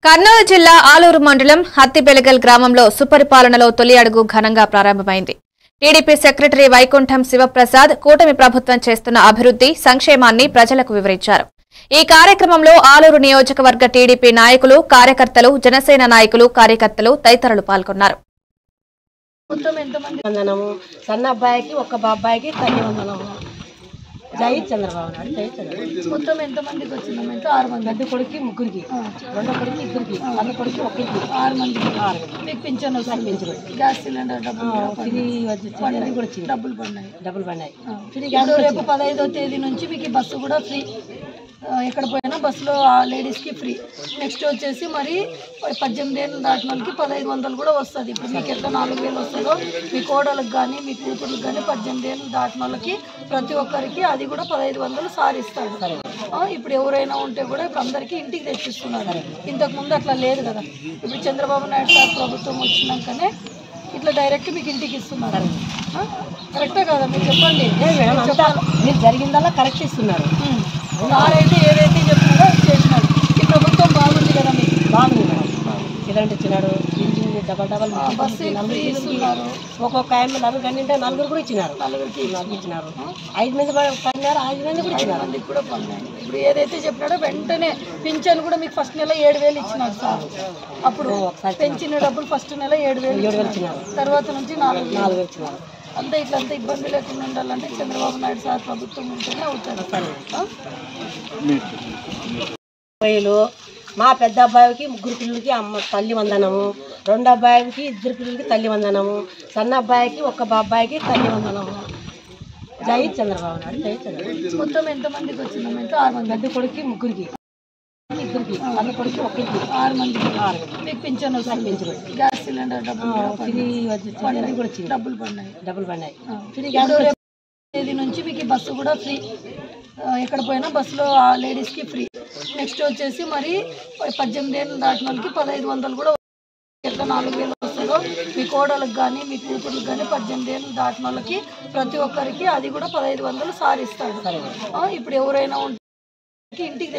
కర్నూలు జిల్లా ఆలూరు మండలం హత్తిబెలగల్ గ్రామంలో సుపరిపాలనలో తొలి అడుగు ఘనంగా ప్రారంభమైంది. టీడీపీ సెక్రటరీ వైకుంఠం శివప్రసాద్ కూటమి ప్రభుత్వం చేస్తున్న అభివృద్ధి సంక్షేమాన్ని ప్రజలకు వివరించారు. ఈ కార్యక్రమంలో ఆలూరు నియోజకవర్గ టీడీపీ నాయకులు, కార్యకర్తలు, జనసేన నాయకులు, కార్యకర్తలు తదితరులు పాల్గొన్నారు. జై చంద్రబాబు నాయుడు జై చంద్రబాబు. మొత్తం ఎంతమందికి వచ్చిందమ్మ? 6 మంది. పెద్ద కొడుకు ముగ్గురికి, రెండో కొడుకు ఇద్దరికి, అన్న కొడుకు ఒకరికి, 6 మందికి. మీకు పింఛన్ వస్తుంది, గ్యాస్ సిలిండర్ డబ్బులు ఫ్రీ వచ్చింది, డబ్బులు పడినాయి. రేపు 15వ తేదీ నుంచి మీకు బస్సు కూడా ఫ్రీ. ఎక్కడ పోయినా బస్సులో లేడీస్కి ఫ్రీ. నెక్స్ట్ వచ్చేసి మరి 18 ఏళ్ళు దాటిన వాళ్ళకి 1500 కూడా వస్తుంది. ఇప్పుడు మీకు ఎట్లా 4000 వస్తుందో మీ కోడలకు కానీ మీ కూతురులకు కానీ 18 ఏళ్ళు దాటిన వాళ్ళకి ప్రతి ఒక్కరికి అది కూడా 1500 సారిస్తాడు. ఇప్పుడు ఎవరైనా ఉంటే కూడా ఇప్పుడు అందరికీ ఇంటికి తెచ్చిస్తున్నారు. ఇంతకుముందు అట్లా లేదు కదా. ఇప్పుడు చంద్రబాబు నాయుడు సార్ ప్రభుత్వం వచ్చినాకనే ఇట్లా డైరెక్ట్ మీకు ఇంటికి ఇస్తున్నారు. కరెక్టే కదా? మీరు చెప్పండి. మీరు జరిగిందల్లా కరెక్ట్ ఇస్తున్నారు. సారైతే ఏదైతే చెప్పినారో చేసినాడు. ఈ ప్రభుత్వం బాగుంది కదా, మీకు బాగుంది మేడం. సిలిండర్ ఇచ్చినాడు, ఇంజిన్ డబల్ బస్సు ఇస్తున్నారు. ఒక్కొక్క ఆయన నలుగురు కూడా ఇచ్చినారు. నలుగురికి ఇచ్చినారు. 5 మంది పడినారు, 5 మంది కూడా ఇచ్చినారు. మందికి కూడా పడినారు. ఇప్పుడు ఏదైతే చెప్పినాడో వెంటనే పింఛన్ కూడా మీకు ఫస్ట్ నెల 7000 ఇచ్చినారు సార్. అప్పుడు పెంచిన డబ్బులు ఫస్ట్ నెల 7000 ఇచ్చినారు. తర్వాత నుంచి 4000 ఇచ్చినారు. అంతా ఇట్లంతా ఇబ్బంది లేకుండా ఉండాలంటే చంద్రబాబు నాయుడు సార్ ప్రభుత్వం ఉంటేనే అవుతారు. మా పెద్ద అబ్బాయికి 3 పిల్లలకి తల్లి వందనము, రెండో అబ్బాయికి 2 పిల్లలకి తల్లి వందనము, సన్న అబ్బాయికి 1 బాబాయికి తల్లి వందనము. జై చంద్రబాబు నాయుడు జై చంద్రబాబు. మొత్తం ఎంతమందికి వచ్చిందమ్మ? 6 మంది. పెద్ద కొడుకు ముగ్గురికి, ఇద్దరికి, అన్న కొడుకు ఒకరికి, 6 మందికి. మీకు పింఛన్ వస్తుంది, గ్యాస్ సిలిండర్ డబ్బులు ఫ్రీ వచ్చింది, డబ్బులు పడినాయి. తేదీ నుంచి మీకు బస్సు కూడా ఫ్రీ. ఎక్కడ పోయినా బస్సులో లేడీస్కి ఫ్రీ. నెక్స్ట్ వచ్చేసి మరి 18 ఏళ్ళు దాటిన వాళ్ళకి 1500 కూడా ఎట్లా 4000 వస్తుందో మీ కోడలకు కానీ మీ కూతురులకు కానీ 18 ఏళ్ళు దాటిన వాళ్ళకి ప్రతి ఒక్కరికి అది కూడా 1500 సారిస్తాడు. ఇప్పుడు ఎవరైనా ఉంటే ఇంటికి